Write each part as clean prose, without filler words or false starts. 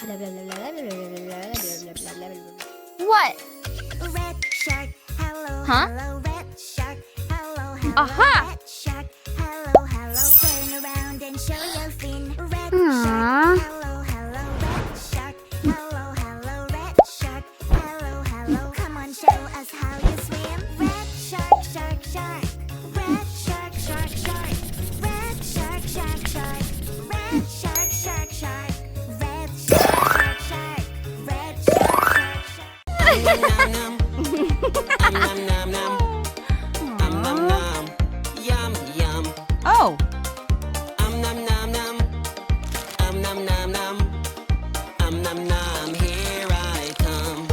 What? Red shark, hello, Huh? hello, red shark, hello, hello, Aha! red shark, hello, hello, turn around and show your fin. Red shark, hello, hello, red shark, hello, hello, red shark, hello, hello, come on, show us how you swim. Red shark, shark, shark, red shark, shark, shark, red shark, shark, shark, red shark, shark, shark, red shark, shark, shark, red shark, shark, shark. Oh, Here I come.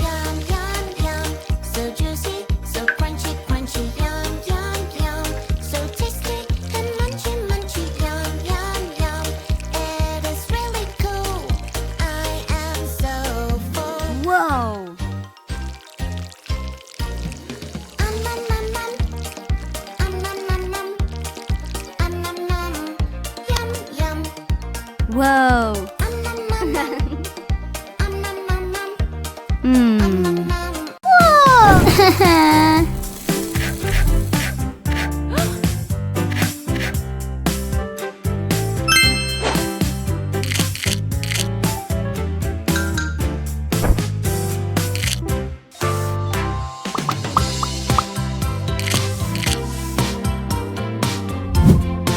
Yum, yum, yum, so juicy, so crunchy, crunchy. Yum, yum, yum, so tasty and munchy, munchy. Yum, yum, yum, it is really cool. I am so full. whoa. Nom, nom, nom. Nom, nom, nom. Nom, nom. Yum, yum. Whoa. Nom, nom, nom. Nom, nom, nom. Hmm. Nom, nom. Whoa.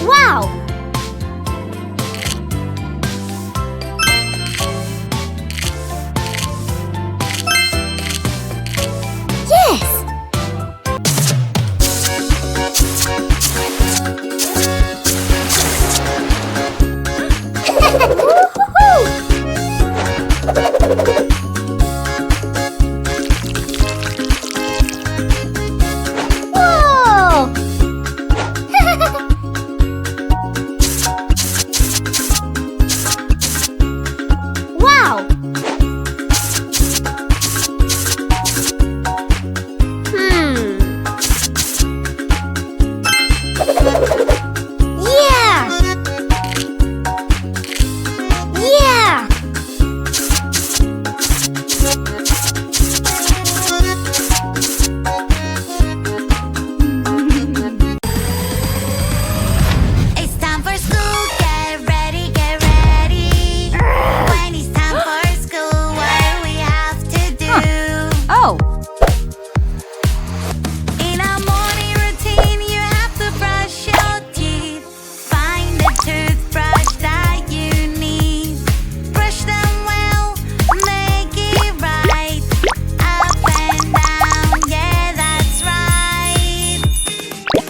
Wow. Yes. Whoa. Wow. Yeah. Yeah. It's time for school, get ready, get ready. When it's time for school, what do we have to do? Oh. In a morning routine, you have to brush your teeth. Find the toothbrush that you need. Brush them well, make it right. Up and down, yeah, that's right.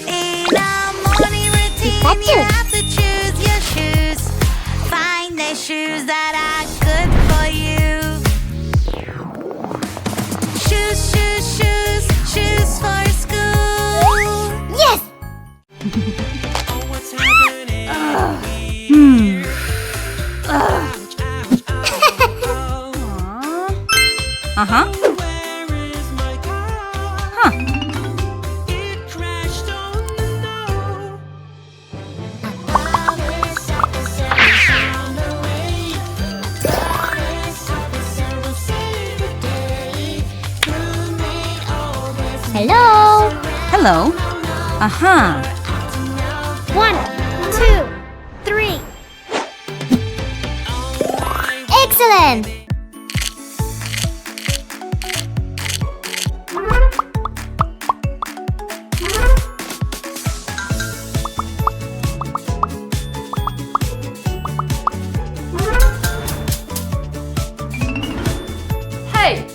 In a morning routine, you have to choose your shoes. Find the shoes that are good for you. Shoes, shoes, shoes, shoes for school. Yes. Oh, what's happening Hmm. Uh-huh. Where is my car? Huh. It crashed on the snow. Police officer is on the way. Police officer will save the day. Who made all this? Hello. Hello. Uh-huh. 1, 2, 3. Excellent. Hey.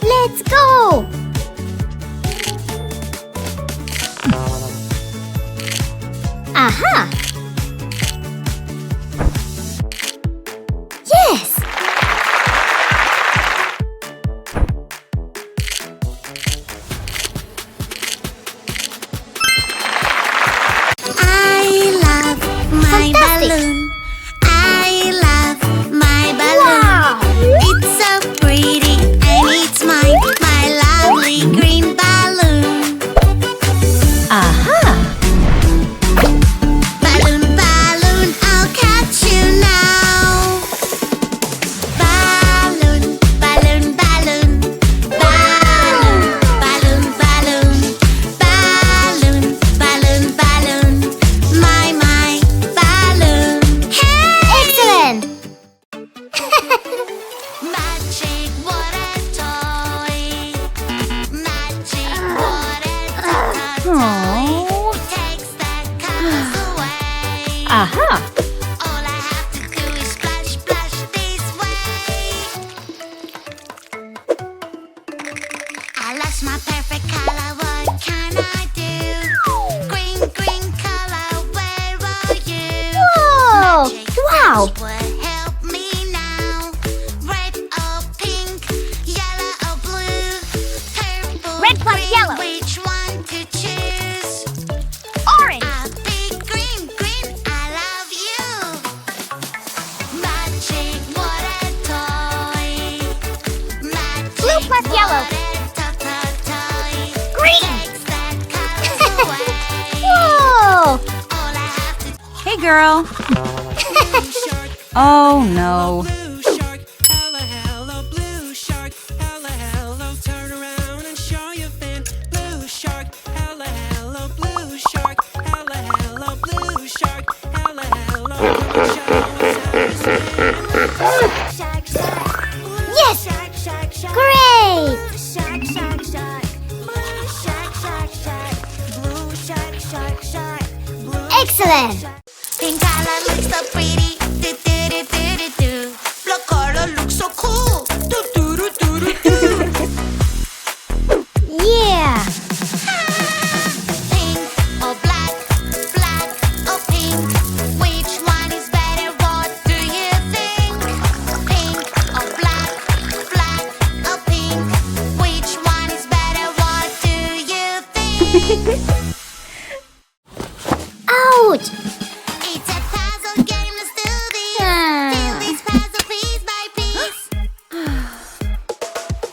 Let's go. Aha. Yes. girl. Oh no. Blue shark, hello, hello, blue shark, hello, hello, turn around and show your fin. Blue shark, hello, hello, blue shark, hello, hello, blue shark, hello, hello, come and show us how to swim. Shark, shark. Blue Yes! shark, shark, shark. Great! Blue shark, shark, shark. Blue shark, shark, shark. Blue shark, shark, shark. Blue Excellent! shark. Pink color looks so pretty. Do do do do do do. Blue color looks so cool. Do do do do do do. Yeah! Pink or black, black or pink. Which one is better? What do you think? Pink or black, black or pink. Which one is better? What do you think? Ouch! It's a puzzle game. Let's do this. Fill this puzzle piece by piece.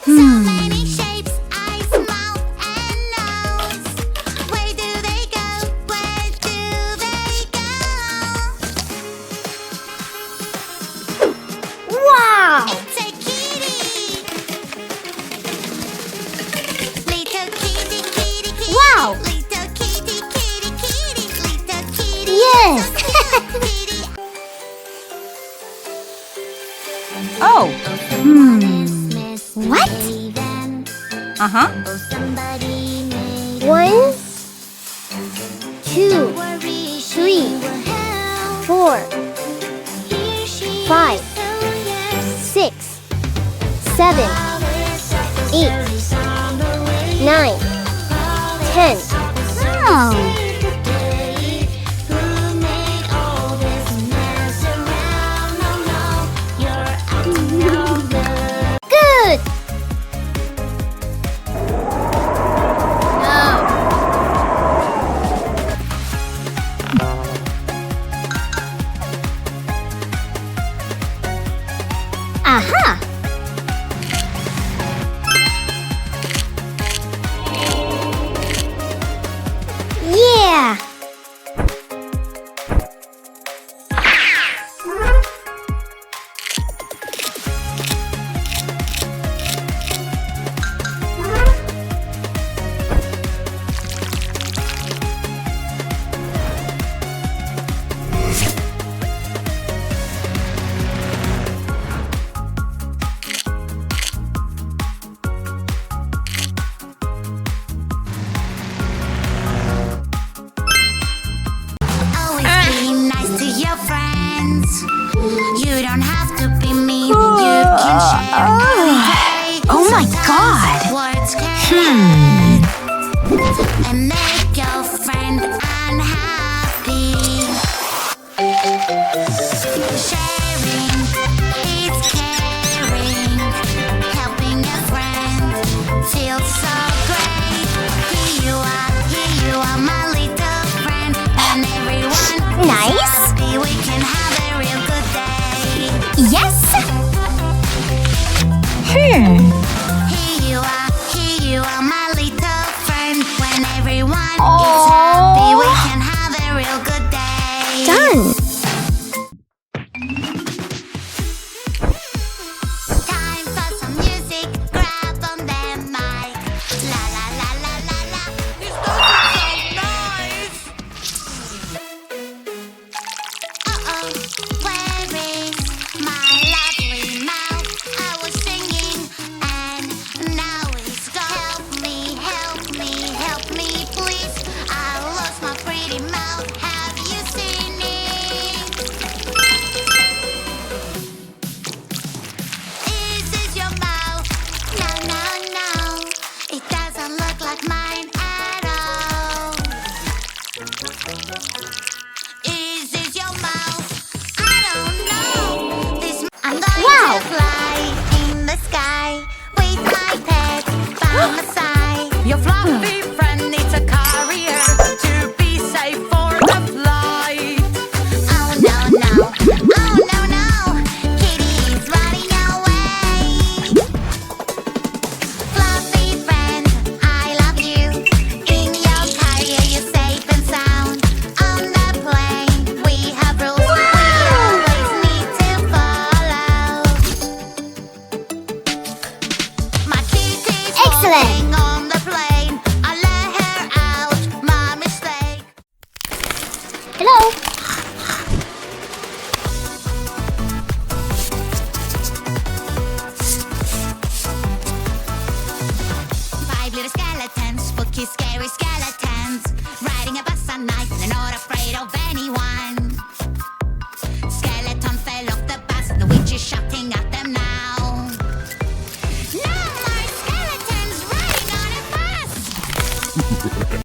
So many shapes, eyes, mouth, and nose. Where do they go? Where do they go? Wow! It's a kitty. Little kitty, kitty, kitty. Wow! Little kitty, kitty, kitty. Little kitty. Yes! Kitty. Oh. What? Uh-huh. Somebody made 1, 2, worry. 3, 4, 5, 6, 7, 8, 9, 10. Oh! Good! No! Aha! Yeah! Always be nice to your friends. You don't have to be mean. You can share any day. Oh my Sometimes God. words can hurt and make your friend unhappy. Sharing is caring. Helping a friend feels so great. Here you are, my little friend, and everyone Nice. is happy. We can have a real good day. Yes! Here you are, my little friend. When everyone is happy, we can have a real good day. Done! Time for some music. Grab on the mic. La la la la la la. This doesn't sound nice. Uh-oh, where is my lovely mouth? I was singing go. Five little skeletons, spooky, scary skeletons, riding a bus on night